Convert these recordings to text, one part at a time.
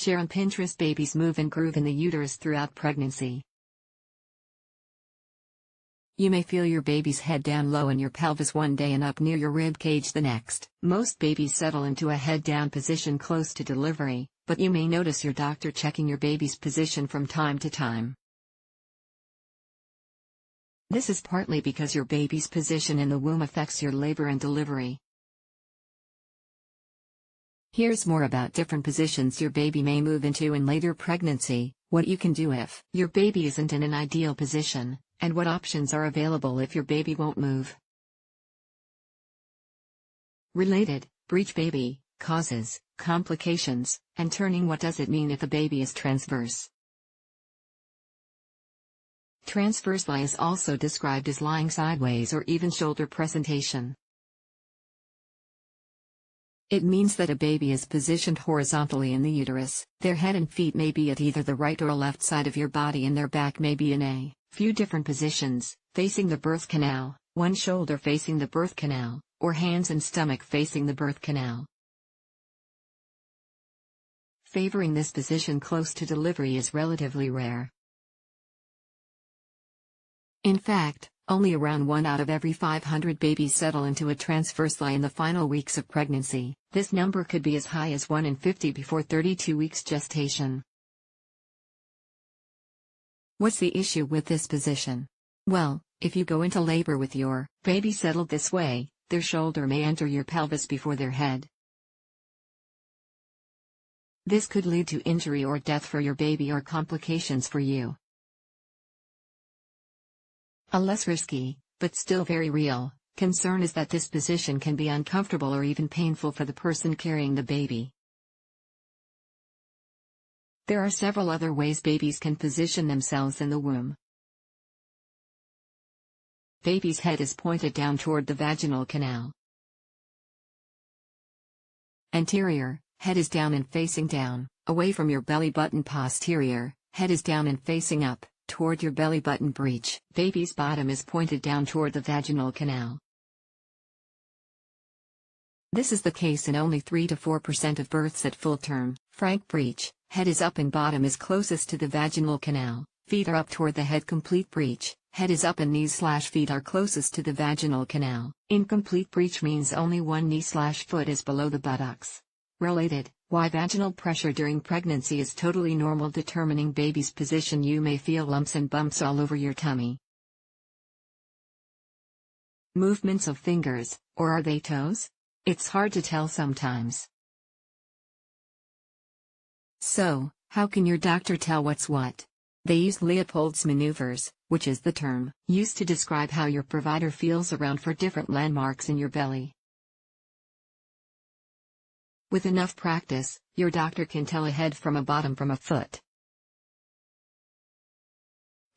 Share on Pinterest. Babies move and groove in the uterus throughout pregnancy. You may feel your baby's head down low in your pelvis one day and up near your rib cage the next. Most babies settle into a head-down position close to delivery, but you may notice your doctor checking your baby's position from time to time. This is partly because your baby's position in the womb affects your labor and delivery. Here's more about different positions your baby may move into in later pregnancy, what you can do if your baby isn't in an ideal position, and what options are available if your baby won't move. Related, breech baby, causes, complications, and turning. What does it mean if a baby is transverse? Transverse lie is also described as lying sideways or even shoulder presentation. It means that a baby is positioned horizontally in the uterus. Their head and feet may be at either the right or left side of your body, and their back may be in a few different positions, facing the birth canal, one shoulder facing the birth canal, or hands and stomach facing the birth canal. Favoring this position close to delivery is relatively rare. In fact, only around 1 out of every 500 babies settle into a transverse lie in the final weeks of pregnancy. This number could be as high as 1 in 50 before 32 weeks gestation. What's the issue with this position? Well, if you go into labor with your baby settled this way, their shoulder may enter your pelvis before their head. This could lead to injury or death for your baby or complications for you. A less risky, but still very real, concern is that this position can be uncomfortable or even painful for the person carrying the baby. There are several other ways babies can position themselves in the womb. Baby's head is pointed down toward the vaginal canal. Anterior, head is down and facing down, away from your belly button. Posterior, head is down and facing up, toward your belly button breech. Baby's bottom is pointed down toward the vaginal canal. This is the case in only 3 to 4% of births at full term. Frank breech, head is up and bottom is closest to the vaginal canal, feet are up toward the head. Complete breech, head is up and knees/feet are closest to the vaginal canal. Incomplete breech means only one knee/foot is below the buttocks. Related, why vaginal pressure during pregnancy is totally normal. Determining baby's position. You may feel lumps and bumps all over your tummy. Movements of fingers, or are they toes? It's hard to tell sometimes. So, how can your doctor tell what's what? They use Leopold's maneuvers, which is the term used to describe how your provider feels around for different landmarks in your belly. With enough practice, your doctor can tell a head from a bottom from a foot.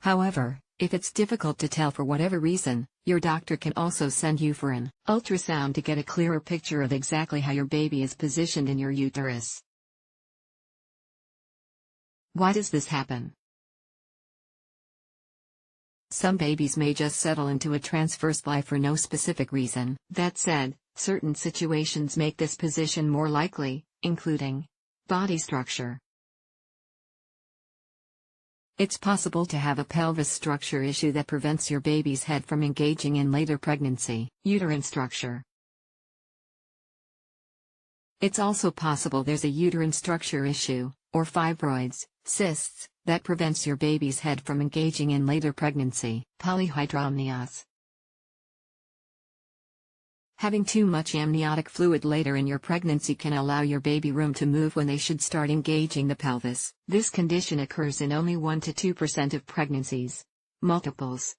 However, if it's difficult to tell for whatever reason, your doctor can also send you for an ultrasound to get a clearer picture of exactly how your baby is positioned in your uterus. Why does this happen? Some babies may just settle into a transverse lie for no specific reason. That said, certain situations make this position more likely, including body structure. It's possible to have a pelvis structure issue that prevents your baby's head from engaging in later pregnancy. Uterine structure. It's also possible there's a uterine structure issue, or fibroids, cysts, that prevents your baby's head from engaging in later pregnancy. Polyhydramnios. Having too much amniotic fluid later in your pregnancy can allow your baby room to move when they should start engaging the pelvis. This condition occurs in only 1 to 2% of pregnancies. Multiples.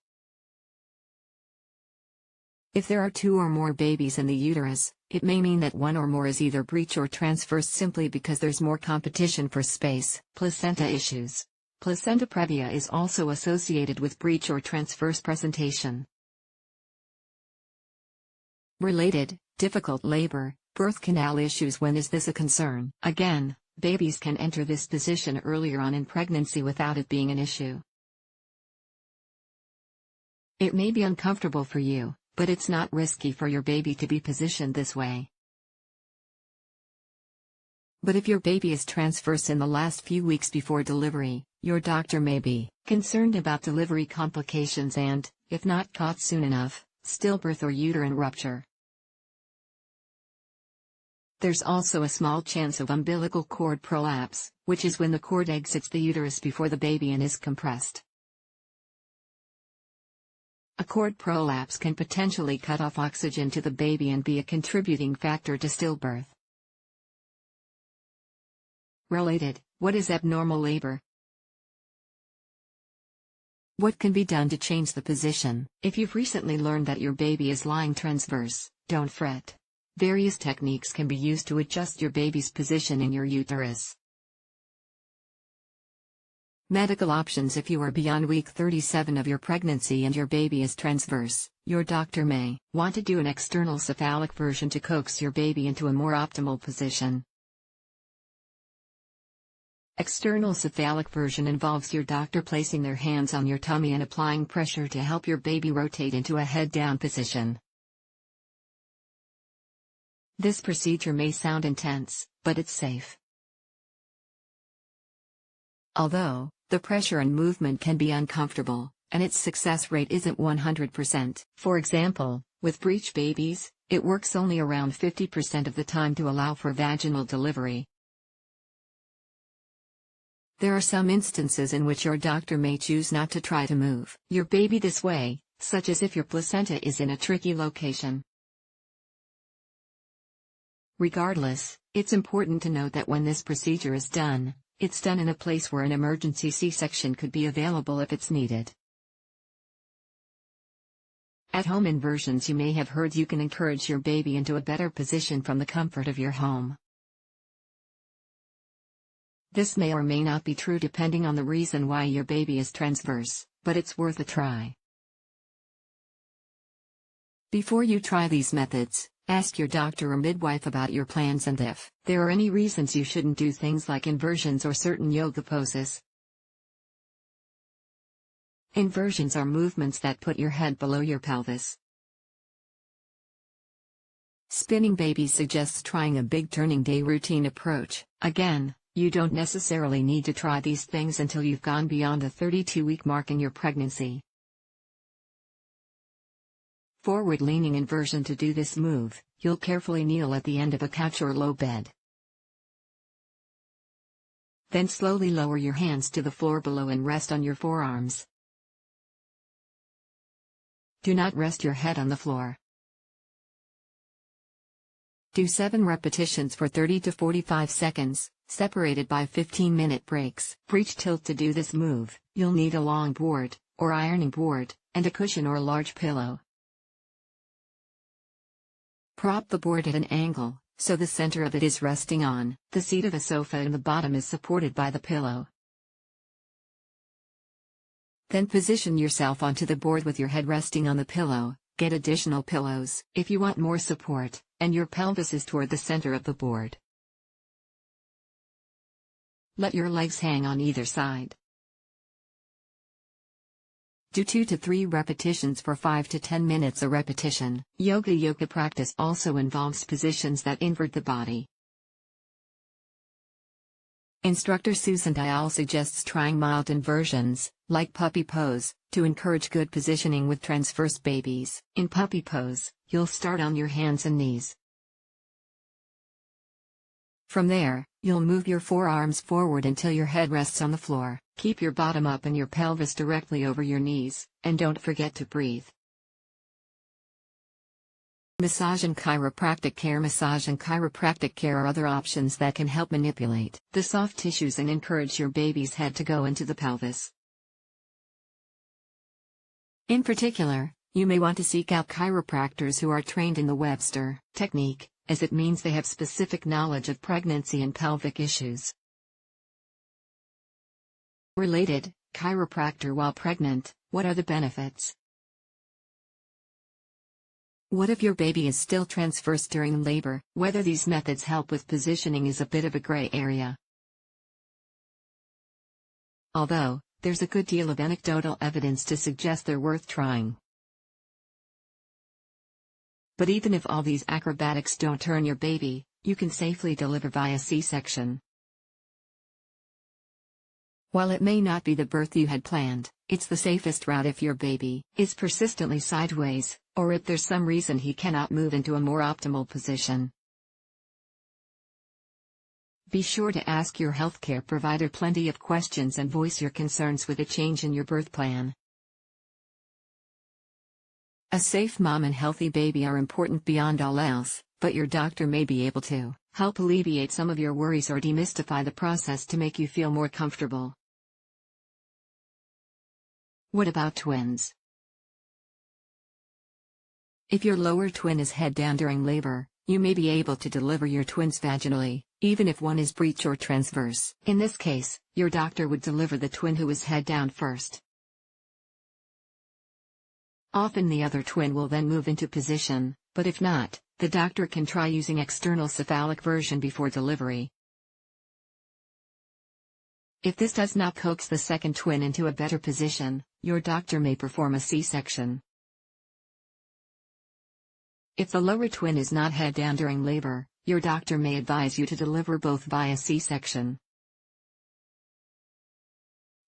If there are 2 or more babies in the uterus, it may mean that one or more is either breech or transverse simply because there's more competition for space. Placenta issues. Placenta previa is also associated with breech or transverse presentation. Related, difficult labor, birth canal issues. When is this a concern? Again, babies can enter this position earlier on in pregnancy without it being an issue. It may be uncomfortable for you, but it's not risky for your baby to be positioned this way. But if your baby is transverse in the last few weeks before delivery, your doctor may be concerned about delivery complications and, if not caught soon enough, stillbirth or uterine rupture. There's also a small chance of umbilical cord prolapse, which is when the cord exits the uterus before the baby and is compressed. A cord prolapse can potentially cut off oxygen to the baby and be a contributing factor to stillbirth. Related, what is abnormal labor? What can be done to change the position? If you've recently learned that your baby is lying transverse, don't fret. Various techniques can be used to adjust your baby's position in your uterus. Medical options: if you are beyond week 37 of your pregnancy and your baby is transverse, your doctor may want to do an external cephalic version to coax your baby into a more optimal position. External cephalic version involves your doctor placing their hands on your tummy and applying pressure to help your baby rotate into a head-down position. This procedure may sound intense, but it's safe. Although, the pressure and movement can be uncomfortable, and its success rate isn't 100%. For example, with breech babies, it works only around 50% of the time to allow for vaginal delivery. There are some instances in which your doctor may choose not to try to move your baby this way, such as if your placenta is in a tricky location. Regardless, it's important to note that when this procedure is done, it's done in a place where an emergency C-section could be available if it's needed. At home inversions: you may have heard you can encourage your baby into a better position from the comfort of your home. This may or may not be true depending on the reason why your baby is transverse, but it's worth a try. Before you try these methods, ask your doctor or midwife about your plans and if there are any reasons you shouldn't do things like inversions or certain yoga poses. Inversions are movements that put your head below your pelvis. Spinning babies suggests trying a big turning day routine approach. Again, you don't necessarily need to try these things until you've gone beyond the 32-week mark in your pregnancy. Forward-leaning inversion: to do this move, you'll carefully kneel at the end of a couch or low bed. Then slowly lower your hands to the floor below and rest on your forearms. Do not rest your head on the floor. Do 7 repetitions for 30 to 45 seconds, separated by 15-minute breaks. Breech tilt: to do this move, you'll need a long board, or ironing board, and a cushion or large pillow. Prop the board at an angle, so the center of it is resting on the seat of a sofa and the bottom is supported by the pillow. Then position yourself onto the board with your head resting on the pillow. Get additional pillows if you want more support, and your pelvis is toward the center of the board. Let your legs hang on either side. Do 2 to 3 repetitions for 5 to 10 minutes a repetition. Yoga practice also involves positions that invert the body. Instructor Susan Dial suggests trying mild inversions, like puppy pose, to encourage good positioning with transverse babies. In puppy pose, you'll start on your hands and knees. From there, you'll move your forearms forward until your head rests on the floor. Keep your bottom up and your pelvis directly over your knees, and don't forget to breathe. Massage and chiropractic care. Massage and chiropractic care are other options that can help manipulate the soft tissues and encourage your baby's head to go into the pelvis. In particular, you may want to seek out chiropractors who are trained in the Webster technique, as it means they have specific knowledge of pregnancy and pelvic issues. Related, chiropractor while pregnant: what are the benefits? What if your baby is still transverse during labor? Whether these methods help with positioning is a bit of a gray area. Although, there's a good deal of anecdotal evidence to suggest they're worth trying. But even if all these acrobatics don't turn your baby, you can safely deliver via C-section. While it may not be the birth you had planned, it's the safest route if your baby is persistently sideways, or if there's some reason he cannot move into a more optimal position. Be sure to ask your healthcare provider plenty of questions and voice your concerns with a change in your birth plan. A safe mom and healthy baby are important beyond all else, but your doctor may be able to help alleviate some of your worries or demystify the process to make you feel more comfortable. What about twins? If your lower twin is head down during labor, you may be able to deliver your twins vaginally, even if one is breech or transverse. In this case, your doctor would deliver the twin who is head down first. Often the other twin will then move into position, but if not, the doctor can try using external cephalic version before delivery. If this does not coax the second twin into a better position, your doctor may perform a C-section. If the lower twin is not head down during labor, your doctor may advise you to deliver both via C-section.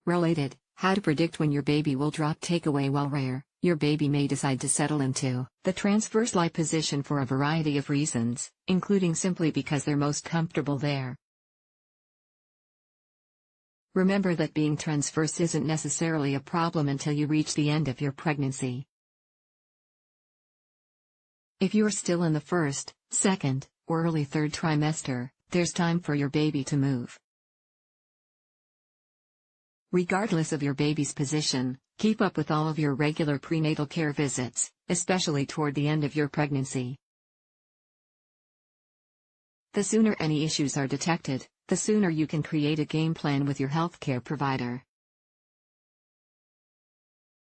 Related, how to predict when your baby will drop takeaway. While rare, your baby may decide to settle into the transverse lie position for a variety of reasons, including simply because they're most comfortable there. Remember that being transverse isn't necessarily a problem until you reach the end of your pregnancy. If you're still in the first, second, or early third trimester, there's time for your baby to move. Regardless of your baby's position, keep up with all of your regular prenatal care visits, especially toward the end of your pregnancy. The sooner any issues are detected, the sooner you can create a game plan with your healthcare provider.